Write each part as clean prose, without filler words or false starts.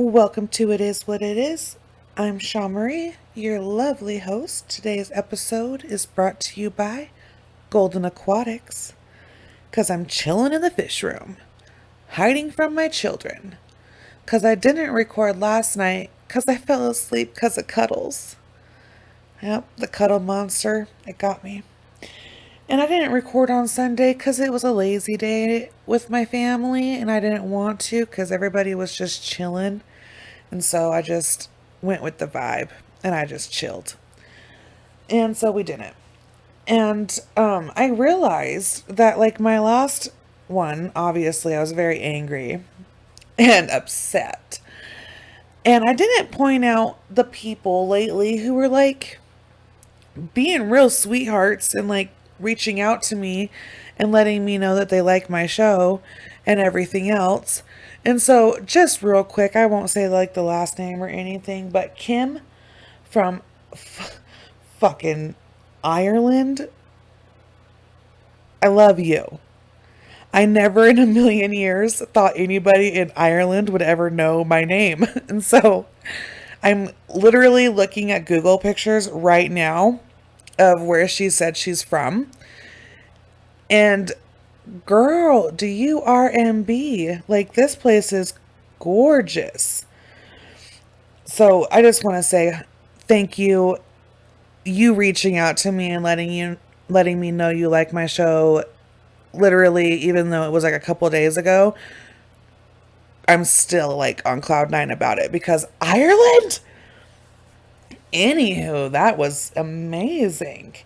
Welcome to It Is What It Is. I'm Shaw Marie, your lovely host. Today's episode is brought to you by Golden Aquatics, because I'm chilling in the fish room, hiding from my children, because I didn't record last night because I fell asleep because of Cuddles. Yep, the Cuddle Monster, it got me. And I didn't record on Sunday because it was a lazy day with my family and I didn't want to because everybody was just chilling. And so I just went with the vibe and I just chilled. And so we didn't. And I realized that, like, my last one, obviously, I was very angry and upset. And I didn't point out the people lately who were like being real sweethearts and like reaching out to me and letting me know that they like my show and everything else. And so, just real quick, I won't say like the last name or anything, but Kim from fucking Ireland, I love you. I never in a million years thought anybody in Ireland would ever know my name. And so I'm literally looking at Google pictures right now of where she said she's from. And girl, do you RMB? Like, this place is gorgeous. So I just want to say thank you. You reaching out to me and letting me know you like my show. Literally, even though it was like a couple days ago, I'm still like on cloud nine about it because Ireland? Anywho, that was amazing.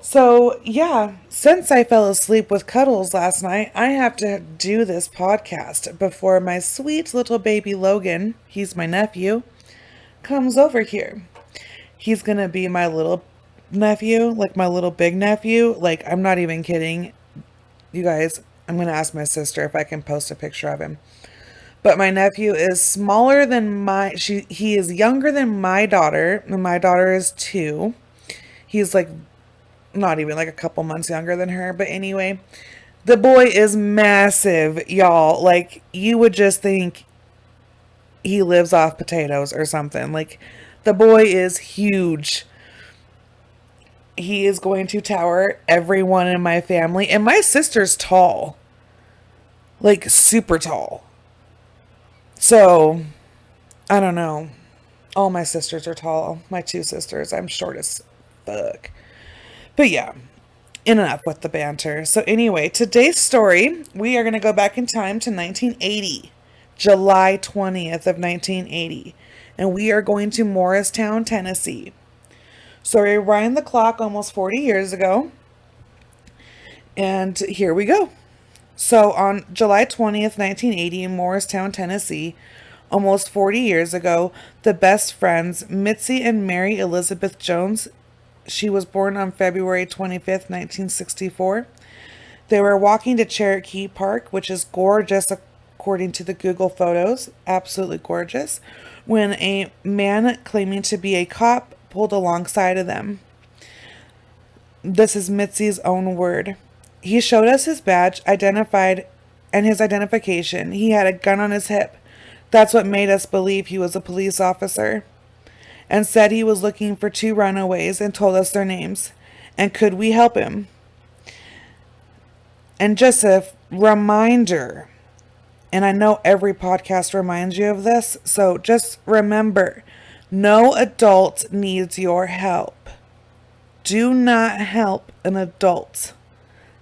So, yeah, since I fell asleep with Cuddles last night, I have to do this podcast before my sweet little baby Logan, he's my nephew, comes over here. He's gonna be my little nephew, like my little big nephew. Like, I'm not even kidding. You guys, I'm gonna ask my sister if I can post a picture of him. But my nephew is smaller than he is younger than my daughter, and my daughter is 2. He's like not even like a couple months younger than her. But anyway, the boy is massive, y'all. Like, you would just think he lives off potatoes or something. Like, the boy is huge. He is going to tower everyone in my family. And my sister's tall. Like, super tall. So, I don't know. All my sisters are tall. My 2 sisters. I'm short as fuck. But yeah, enough with the banter. So anyway, today's story, we are going to go back in time to 1980, July 20th of 1980. And we are going to Morristown, Tennessee. So we rewind the clock almost 40 years ago. And here we go. So on July 20th, 1980, in Morristown, Tennessee, almost 40 years ago, the best friends, Mitzi and Mary Elizabeth Jones, she was born on February 25th, 1964. They were walking to Cherokee Park, which is gorgeous according to the Google photos, absolutely gorgeous, when a man claiming to be a cop pulled alongside of them. This is Mitzi's own word. He showed us his badge, identified, and his identification. He had a gun on his hip. That's what made us believe he was a police officer. And said he was looking for 2 runaways and told us their names. And could we help him? And just a reminder, and I know every podcast reminds you of this, so just remember, no adult needs your help. Do not help an adult.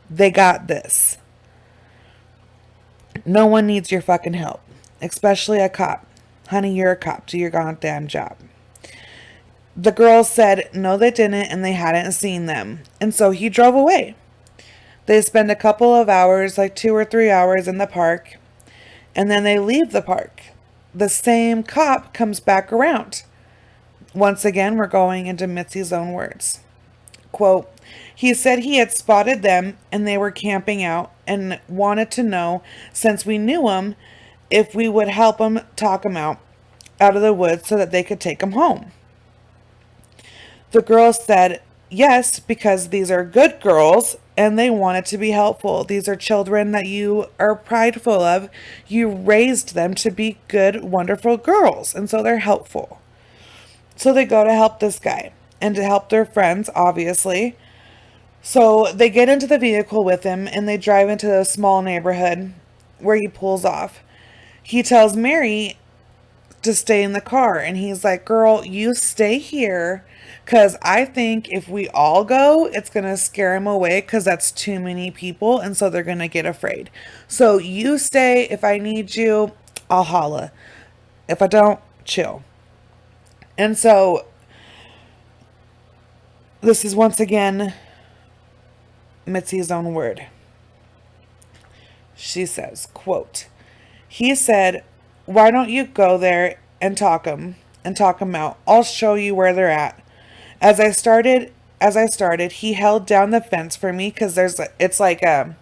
They got this. No one needs your fucking help, especially a cop. Honey, you're a cop. Do your goddamn job. The girls said no, they didn't, and they hadn't seen them. And so he drove away. They spend a couple of hours, like 2 or 3 hours in the park, and then they leave the park. The same cop comes back around. Once again, we're going into Mitzi's own words. Quote, he said he had spotted them and they were camping out and wanted to know, since we knew them, if we would help them talk them out of the woods so that they could take them home. The girls said yes, because these are good girls and they wanted to be helpful. These are children that you are prideful of. You raised them to be good, wonderful girls, and so they're helpful. So they go to help this guy and to help their friends, obviously. So they get into the vehicle with him and they drive into a small neighborhood where he pulls off. He tells Mary to stay in the car, and he's like, girl, you stay here, because I think if we all go, it's going to scare him away, because that's too many people, and so they're going to get afraid. So you stay. If I need you, I'll holla. If I don't, chill. And so this is once again Mitzi's own word. She says, quote, he said, why don't you go there and talk them out? I'll show you where they're at. As I started, he held down the fence for me, because it's like a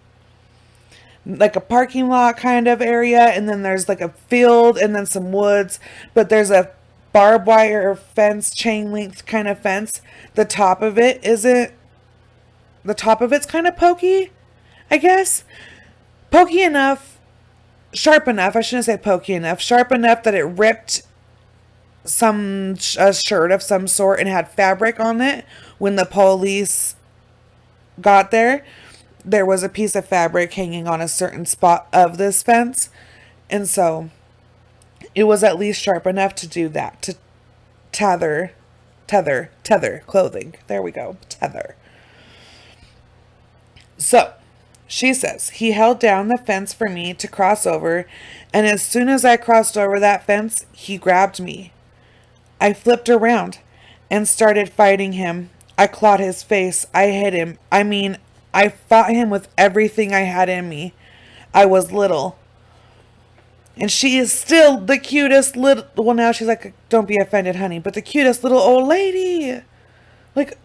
parking lot kind of area, and then there's like a field and then some woods, but there's a barbed wire fence, chain link kind of fence. The top of it's kind of pokey, I guess. Pokey enough. Sharp enough, I shouldn't say pokey enough, sharp enough that it ripped a shirt of some sort and had fabric on it. When the police got there, there was a piece of fabric hanging on a certain spot of this fence. And so it was at least sharp enough to do that, to tether clothing. There we go, tether. So she says, he held down the fence for me to cross over, and as soon as I crossed over that fence, he grabbed me. I flipped around and started fighting him. I clawed his face. I hit him. I mean, I fought him with everything I had in me. I was little. And she is still the cutest little... Well, now she's like, don't be offended, honey, but the cutest little old lady. Like...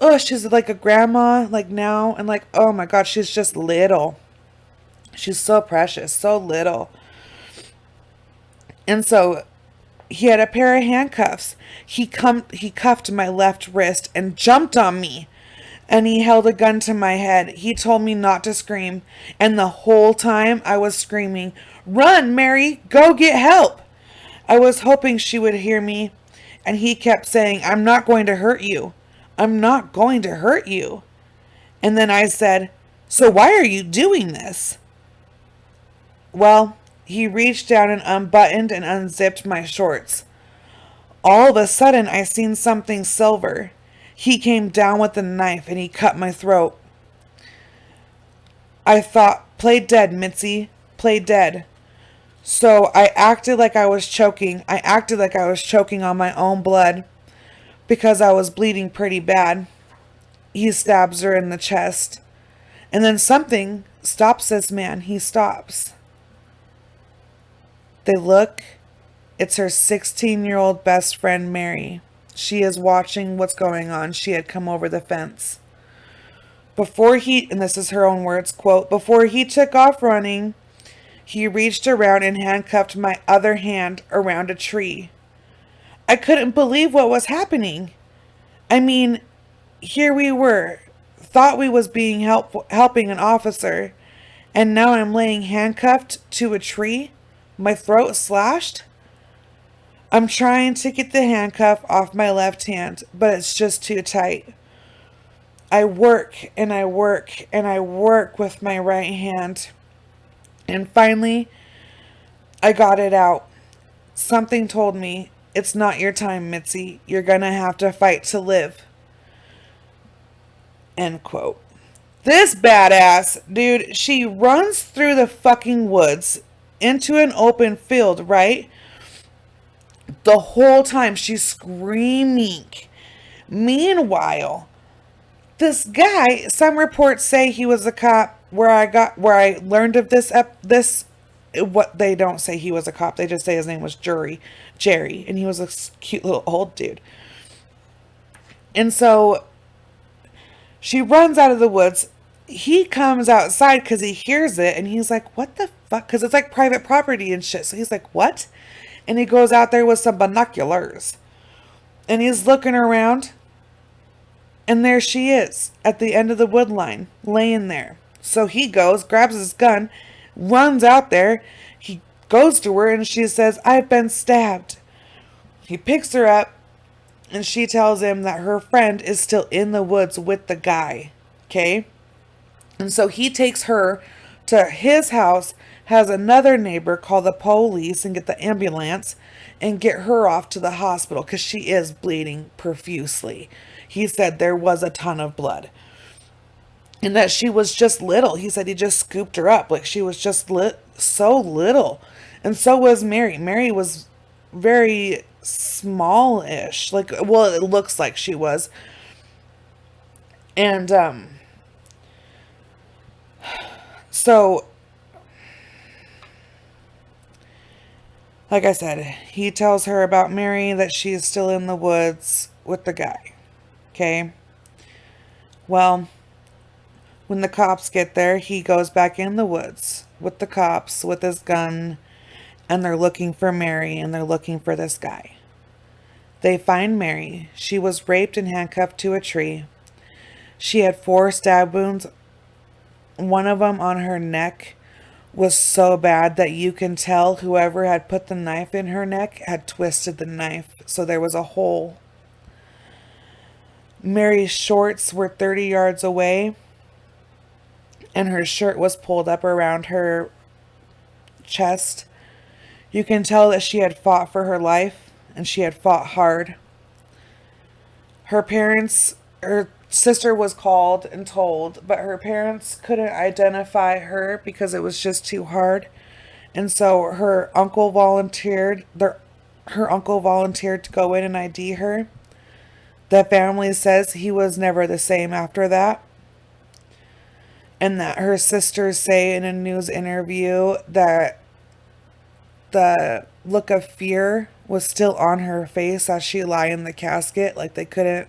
Oh, she's like a grandma, like now, and like, oh my God, she's just little. She's so precious, so little. And so he had a pair of handcuffs. He cuffed my left wrist and jumped on me. And he held a gun to my head. He told me not to scream. And the whole time I was screaming, run, Mary, go get help. I was hoping she would hear me. And he kept saying, I'm not going to hurt you. I'm not going to hurt you. And then I said, so why are you doing this? Well, he reached down and unbuttoned and unzipped my shorts. All of a sudden, I seen something silver. He came down with a knife and he cut my throat. I thought, play dead, Mitzi. Play dead. So I acted like I was choking. I acted like I was choking on my own blood, because I was bleeding pretty bad. He stabs her in the chest. And then something stops this man. He stops. They look. It's her 16-year-old best friend, Mary. She is watching what's going on. She had come over the fence. And this is her own words, quote, before he took off running, he reached around and handcuffed my other hand around a tree. I couldn't believe what was happening. I mean, here we were, thought we was being helping an officer, and now I'm laying handcuffed to a tree, my throat slashed. I'm trying to get the handcuff off my left hand, but it's just too tight. I work and I work and I work with my right hand, and finally, I got it out. Something told me, it's not your time, Mitzi. You're gonna have to fight to live. End quote. This badass, dude, she runs through the fucking woods into an open field, right? The whole time she's screaming. Meanwhile, this guy, some reports say he was a cop. Where I learned of this, what they don't say he was a cop. They just say his name was Jerry, and he was a cute little old dude. And so she runs out of the woods. He comes outside because he hears it, and he's like, what the fuck? Because it's like private property and shit. So he's like, what? And he goes out there with some binoculars. And he's looking around. And there she is at the end of the wood line, laying there. So he goes, grabs his gun, runs out there. He goes to her and she says, "I've been stabbed." He picks her up and she tells him that her friend is still in the woods with the guy. Okay? And so he takes her to his house, has another neighbor call the police and get the ambulance and get her off to the hospital because she is bleeding profusely. He said there was a ton of blood and that she was just little. He said he just scooped her up like she was just so little. And so was Mary. Mary was very smallish. Like, well, it looks like she was. And so like I said, he tells her about Mary, that she is still in the woods with the guy. Okay? Well, when the cops get there, he goes back in the woods with the cops with his gun, and they're looking for Mary and they're looking for this guy. They find Mary. She was raped and handcuffed to a tree. She had 4 stab wounds. One of them on her neck was so bad that you can tell whoever had put the knife in her neck had twisted the knife, so there was a hole. Mary's shorts were 30 yards away, and her shirt was pulled up around her chest. You can tell that she had fought for her life, and she had fought hard. Her sister was called and told, but her parents couldn't identify her because it was just too hard. And so her uncle volunteered to go in and ID her. The family says he was never the same after that. And that her sisters say in a news interview that the look of fear was still on her face as she lay in the casket. Like they couldn't,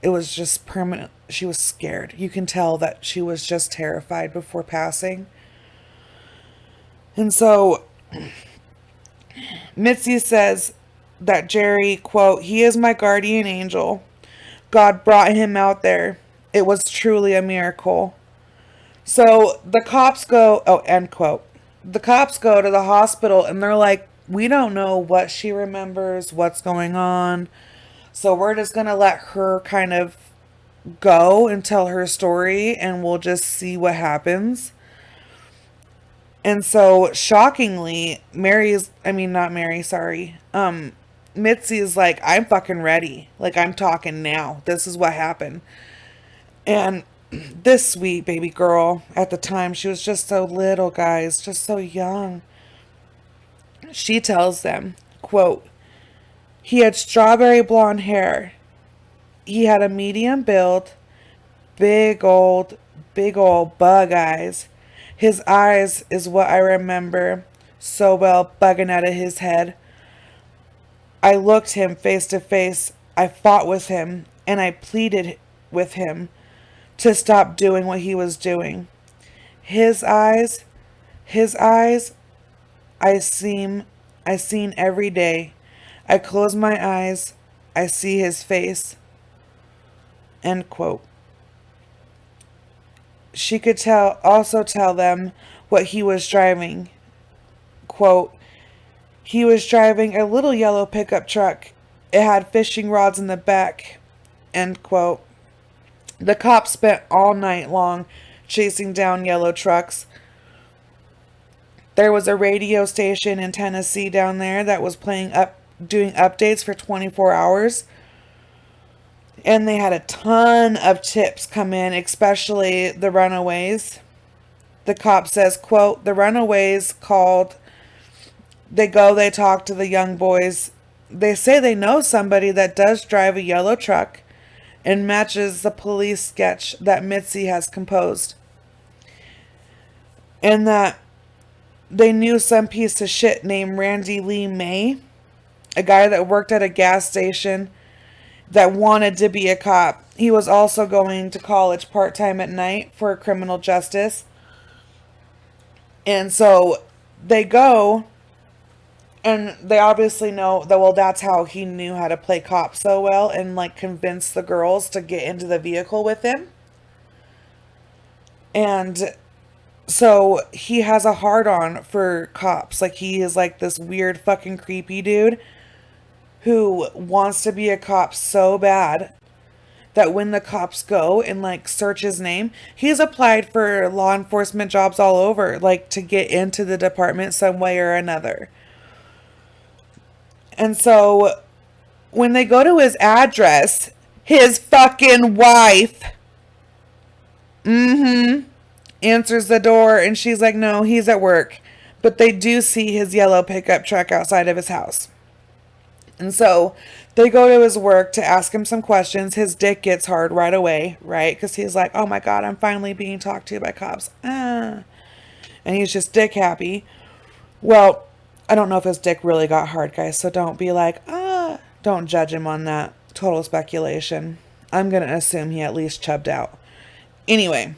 it was just permanent. She was scared. You can tell that she was just terrified before passing. And so Mitzi says that Jerry, quote, "He is my guardian angel. God brought him out there. It was truly a miracle." So the cops go, oh, end quote. The cops go to the hospital and they're like, "We don't know what she remembers, what's going on. So we're just going to let her kind of go and tell her story and we'll just see what happens." And so shockingly, Mitzi is like, "I'm fucking ready. Like, I'm talking now. This is what happened." And this sweet baby girl, at the time, she was just so little, guys, just so young. She tells them, quote, "He had strawberry blonde hair. He had a medium build, big old bug eyes. His eyes is what I remember so well, bugging out of his head. I looked him face to face. I fought with him and I pleaded with him to stop doing what he was doing. His eyes, I seen every day. I close my eyes, I see his face." End quote. She could also tell them what he was driving. Quote, "He was driving a little yellow pickup truck. It had fishing rods in the back." End quote. The cops spent all night long chasing down yellow trucks. There was a radio station in Tennessee down there that was doing updates for 24 hours. And they had a ton of tips come in, especially the runaways. The cop says, quote, "The runaways called. They talk to the young boys. They say they know somebody that does drive a yellow truck and matches the police sketch that Mitzi has composed. And that they knew some piece of shit named Randy Lee May, a guy that worked at a gas station that wanted to be a cop. He was also going to college part-time at night for criminal justice." And so they go And they obviously know that, well, that's how he knew how to play cop so well and like convince the girls to get into the vehicle with him. And so he has a hard on for cops. Like he is like this weird fucking creepy dude who wants to be a cop so bad that when the cops go and like search his name, he's applied for law enforcement jobs all over, like to get into the department some way or another. And so when they go to his address, his fucking wife answers the door and she's like, no, he's at work. But they do see his yellow pickup truck outside of his house. And so they go to his work to ask him some questions. His dick gets hard right away, right? Because he's like, oh my God, I'm finally being talked to by cops. And he's just dick happy. Well, I don't know if his dick really got hard, guys. So don't be like, don't judge him on that. Total speculation. I'm going to assume he at least chubbed out. Anyway,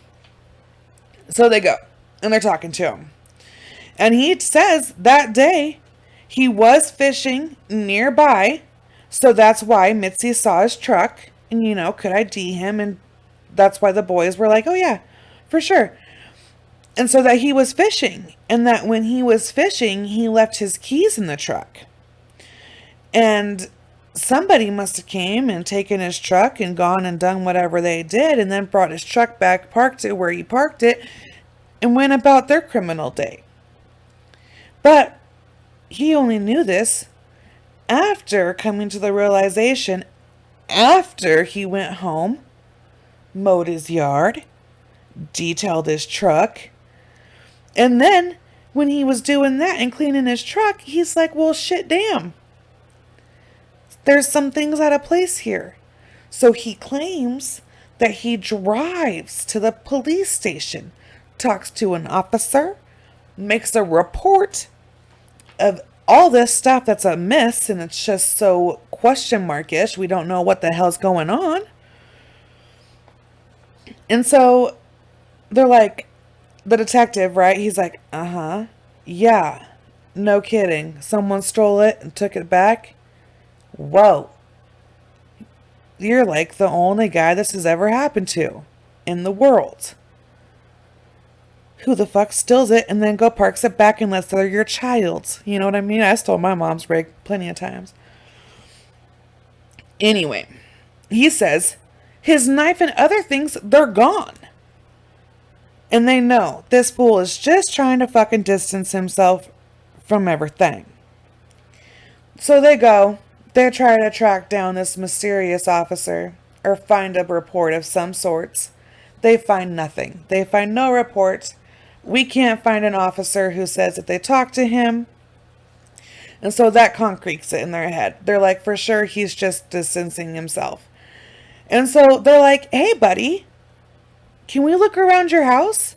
so they go and they're talking to him. And he says that day he was fishing nearby. So that's why Mitzi saw his truck and, you know, could ID him. And that's why the boys were like, oh yeah, for sure. And so that he was fishing, and that when he was fishing, he left his keys in the truck. And somebody must have came and taken his truck and gone and done whatever they did, and then brought his truck back, parked it where he parked it, and went about their criminal day. But he only knew this after coming to the realization, after he went home, mowed his yard, detailed his truck. And then when he was doing that and cleaning his truck, he's like, well, shit, damn. There's some things out of place here. So he claims that he drives to the police station, talks to an officer, makes a report of all this stuff that's amiss, and it's just so question markish. We don't know what the hell's going on. And so they're like, the detective, right? He's like, yeah, no kidding. Someone stole it and took it back. Whoa. You're like the only guy this has ever happened to in the world. Who the fuck steals it and then go parks it back unless they're your child? You know what I mean? I stole my mom's rig plenty of times. Anyway, he says his knife and other things, they're gone. And they know this fool is just trying to fucking distance himself from everything. So they go. They try to track down this mysterious officer or find a report of some sorts. They find nothing. They find no report. We can't find an officer who says that they talked to him. And so that concretes it in their head. They're like, for sure, he's just distancing himself. And so they're like, hey, buddy, can we look around your house?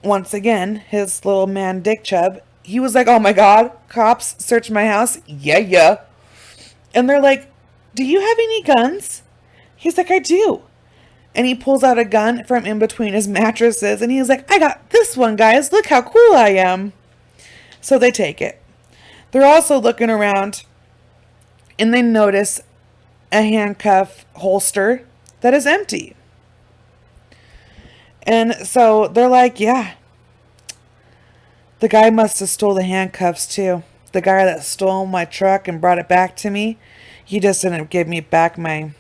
Once again, his little man, Dick Chubb, he was like, oh my God, cops search my house? Yeah. And they're like, do you have any guns? He's like, I do. And he pulls out a gun from in between his mattresses. And he's like, I got this one, guys. Look how cool I am. So they take it. They're also looking around. And they notice a handcuff holster that is empty. And so they're like, yeah, the guy must have stole the handcuffs too. The guy that stole my truck and brought it back to me, he just didn't give me back my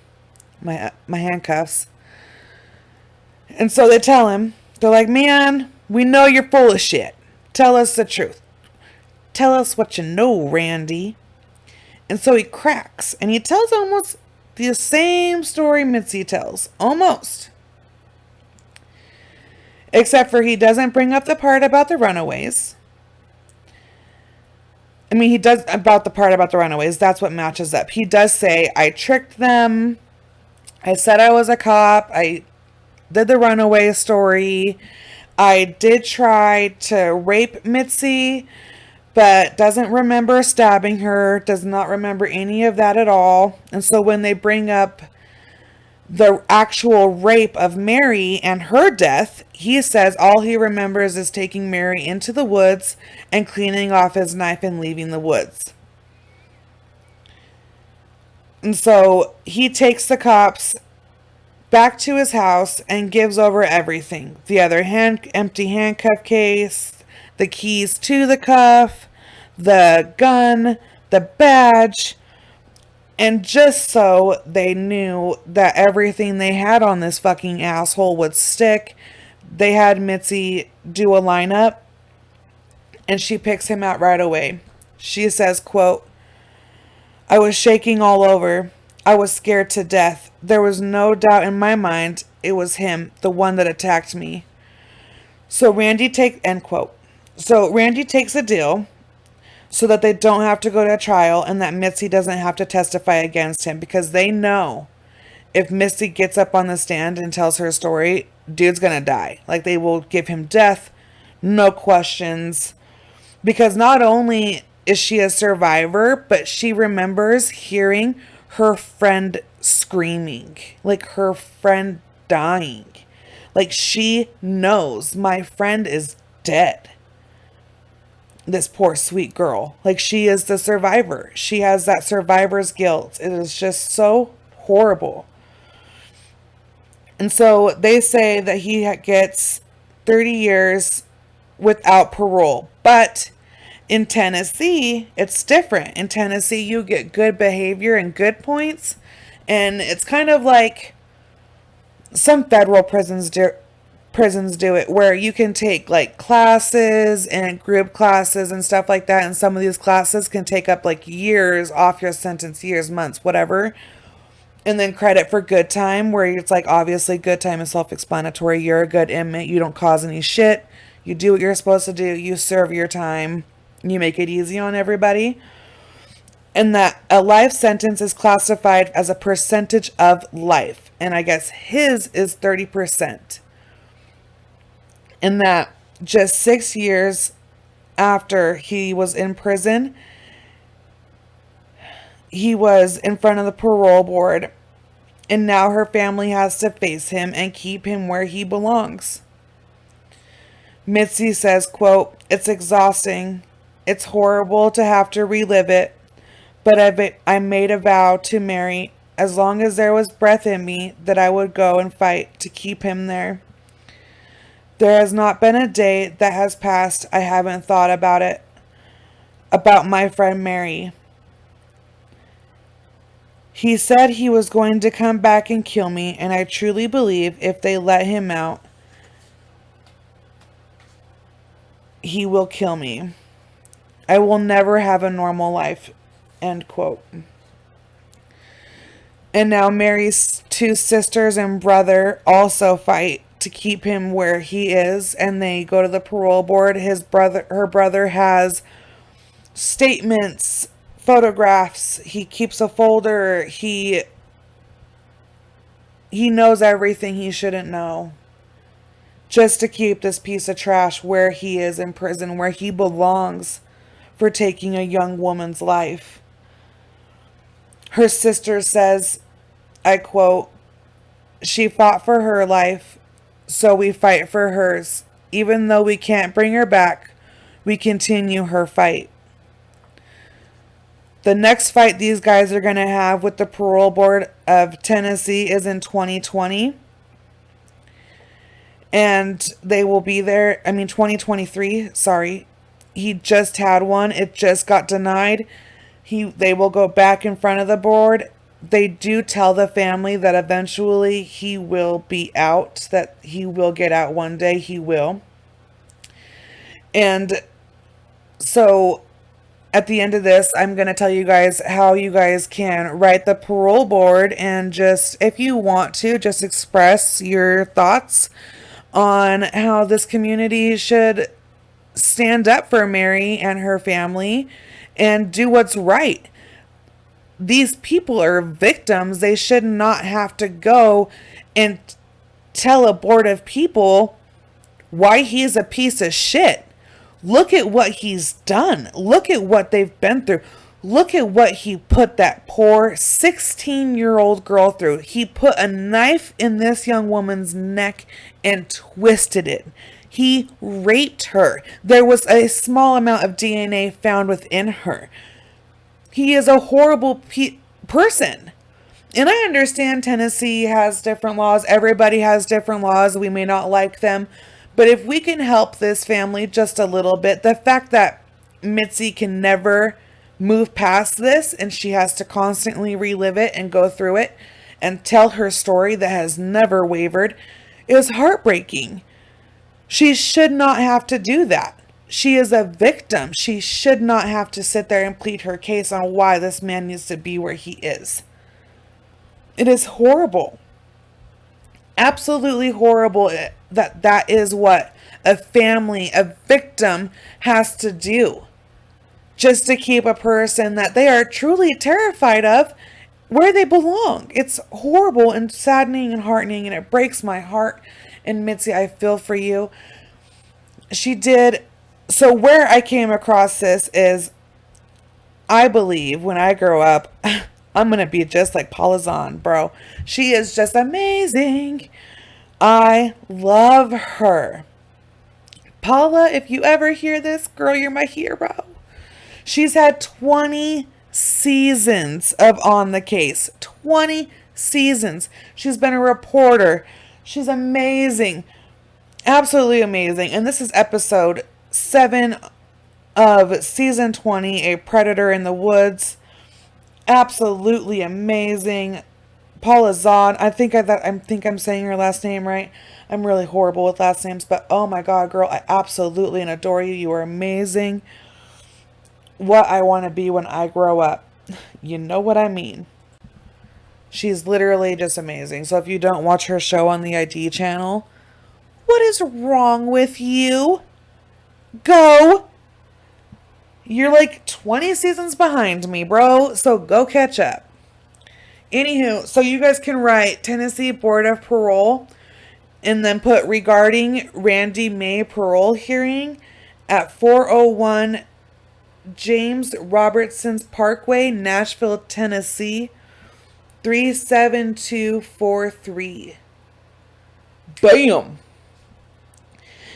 handcuffs. And so they tell him, they're like, man, we know you're full of shit. Tell us the truth. Tell us what you know, Randy. And so he cracks, and he tells almost the same story Mitzi tells. Almost. Except for he doesn't bring up the part about the runaways. I mean, he does about the part about the runaways. That's what matches up. He does say, I tricked them. I said I was a cop. I did the runaway story. I did try to rape Mitzi, but doesn't remember stabbing her. Does not remember any of that at all. And so when they bring up the actual rape of Mary and her death, he says all he remembers is taking Mary into the woods and cleaning off his knife and leaving the woods. And so he takes the cops back to his house and gives over everything. The other empty handcuff case, the keys to the cuff, the gun, the badge. And just so they knew that everything they had on this fucking asshole would stick, they had Mitzi do a lineup, and she picks him out right away. She says, quote, "I was shaking all over. I was scared to death. There was no doubt in my mind it was him, the one that attacked me." End quote. So Randy takes a deal so that they don't have to go to trial and that Mitzi doesn't have to testify against him, because they know if Mitzi gets up on the stand and tells her story, dude's gonna die. Like, they will give him death, no questions, because not only is she a survivor, but she remembers hearing her friend screaming, like her friend dying. Like, she knows my friend is dead. This poor sweet girl. Like, she is the survivor. She has that survivor's guilt. It is just so horrible. And so they say that he gets 30 years without parole. But in Tennessee, it's different. In Tennessee, you get good behavior and good points. And it's kind of like some federal prisons do it, where you can take like classes and group classes and stuff like that. And some of these classes can take up like years off your sentence, years, months, whatever. And then credit for good time, where it's like, obviously good time is self-explanatory. You're a good inmate. You don't cause any shit. You do what you're supposed to do. You serve your time. You make it easy on everybody. And that a life sentence is classified as a percentage of life. And I guess his is 30%. And that just 6 years after he was in prison, he was in front of the parole board, and now her family has to face him and keep him where he belongs. Mitzi says, quote, "It's exhausting. It's horrible to have to relive it, but I made a vow to Mary, as long as there was breath in me, that I would go and fight to keep him there. There has not been a day that has passed I haven't thought about my friend Mary. He said he was going to come back and kill me, and I truly believe if they let him out, he will kill me. I will never have a normal life." End quote. And now Mary's two sisters and brother also fight to keep him where he is, and they go to the parole board. Her brother has statements, photographs. He keeps a folder. He knows everything he shouldn't know, just to keep this piece of trash where he is in prison, where he belongs, for taking a young woman's life. Her sister says, I quote, "She fought for her life, so we fight for hers. Even though we can't bring her back, we continue her fight." The next fight these guys are going to have with the parole board of Tennessee is in 2020. And they will be there, 2023, sorry. He just had one. It just got denied. They will go back in front of the board. They do tell the family that eventually he will be out, that he will get out one day. He will. And so at the end of this, I'm going to tell you guys how you guys can write the parole board and just, if you want to, just express your thoughts on how this community should stand up for Mary and her family and do what's right. These people are victims. They should not have to go and tell a board of people why he's a piece of shit. Look at what he's done. Look at what they've been through. Look at what he put that poor 16-year-old girl through. He put a knife in this young woman's neck and twisted it. He raped her. There was a small amount of DNA found within her. He is a horrible person. And I understand Tennessee has different laws. Everybody has different laws. We may not like them. But if we can help this family just a little bit, the fact that Mitzi can never move past this and she has to constantly relive it and go through it and tell her story that has never wavered is heartbreaking. She should not have to do that. She is a victim. She should not have to sit there and plead her case on why this man needs to be where he is. It is horrible. Absolutely horrible that is what a family, a victim has to do just to keep a person that they are truly terrified of where they belong. It's horrible and saddening and heartening, and it breaks my heart. And Mitzi, I feel for you. She did. So where I came across this is, I believe when I grow up, I'm going to be just like Paula Zahn, bro. She is just amazing. I love her. Paula, if you ever hear this, girl, you're my hero. She's had 20 seasons of On the Case. 20 seasons. She's been a reporter. She's amazing. Absolutely amazing. And this is episode 7 of season 20, A Predator in the Woods. Absolutely amazing. Paula Zahn. I think I'm saying her last name right. I'm really horrible with last names, but oh my God, girl, I absolutely adore you. You are amazing. What I want to be when I grow up. You know what I mean. She's literally just amazing. So if you don't watch her show on the ID channel, what is wrong with you? Go. You're like 20 seasons behind me, bro. So go catch up. Anywho, so you guys can write Tennessee Board of Parole and then put regarding Randy May parole hearing at 401 James Robertson's Parkway, Nashville, Tennessee, 37243. Bam!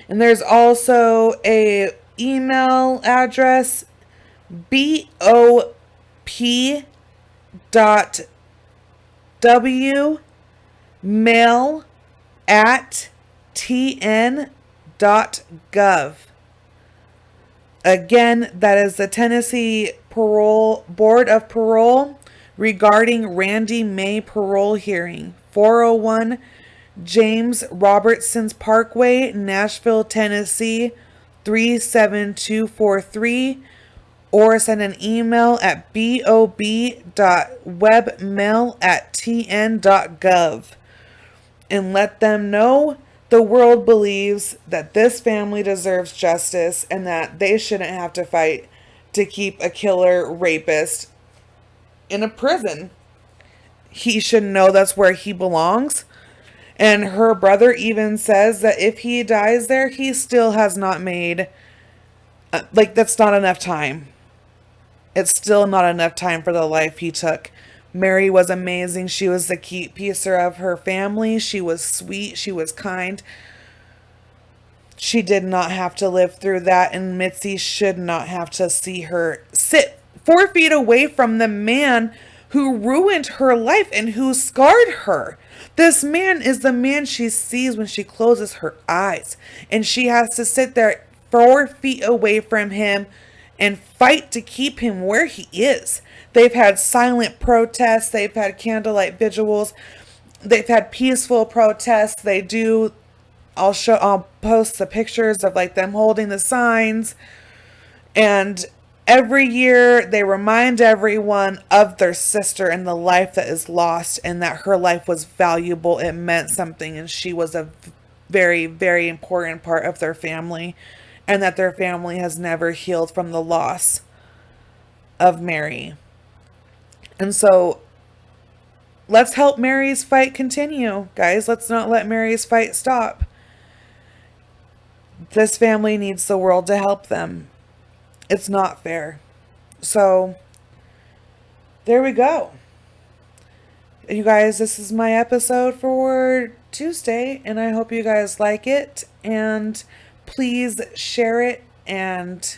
And there's also a email address, bop.wmail@tn.gov. Again, that is the Tennessee Board of Parole regarding Randy May parole hearing. 401 James Robertson's Parkway, Nashville, Tennessee, 37243. Or send an email at bob.webmail@tn.gov. And let them know the world believes that this family deserves justice and that they shouldn't have to fight to keep a killer rapist in a prison. He should know that's where he belongs. And her brother even says that if he dies there, he still has not made, that's not enough time. It's still not enough time for the life he took. Mary was amazing. She was the key piecer of her family. She was sweet. She was kind. She did not have to live through that, and Mitzi should not have to see her sit 4 feet away from the man who ruined her life and who scarred her. This man is the man she sees when she closes her eyes, and she has to sit there 4 feet away from him and fight to keep him where he is. They've had silent protests. They've had candlelight vigils. They've had peaceful protests. I'll post the pictures of them holding the signs. And every year they remind everyone of their sister and the life that is lost and that her life was valuable. It meant something, and she was a very, very important part of their family, and that their family has never healed from the loss of Mary. And so let's help Mary's fight continue, guys. Let's not let Mary's fight stop. This family needs the world to help them. It's not fair. So there we go. You guys, this is my episode for Tuesday, and I hope you guys like it. And please share it and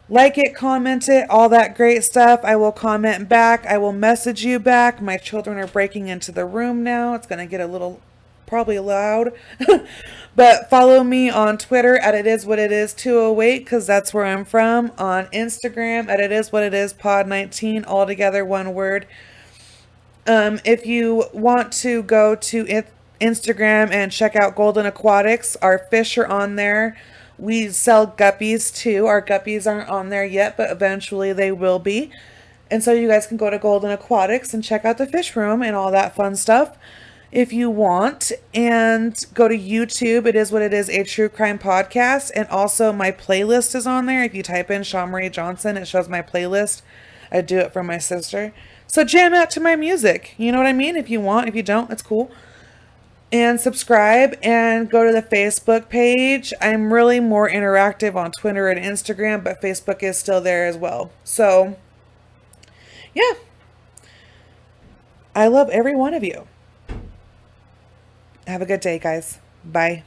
like it, comment it, all that great stuff. I will comment back. I will message you back. My children are breaking into the room now. It's going to get a little probably loud. But follow me on Twitter at itiswhatitis208 because that's where I'm from. On Instagram at itiswhatitis pod19, all together one word. If you want to go to Instagram and check out Golden Aquatics, our fish are on there. We sell guppies too. Our guppies aren't on there yet, but eventually they will be. And so you guys can go to Golden Aquatics and check out the fish room and all that fun stuff if you want. And go to YouTube. It is what it is, a true crime podcast. And also my playlist is on there. If you type in Shawn Marie Johnson, it shows my playlist. I do it for my sister. So jam out to my music. You know what I mean? If you want, if you don't, it's cool. And subscribe and go to the Facebook page. I'm really more interactive on Twitter and Instagram, but Facebook is still there as well. So, yeah. I love every one of you. Have a good day, guys. Bye.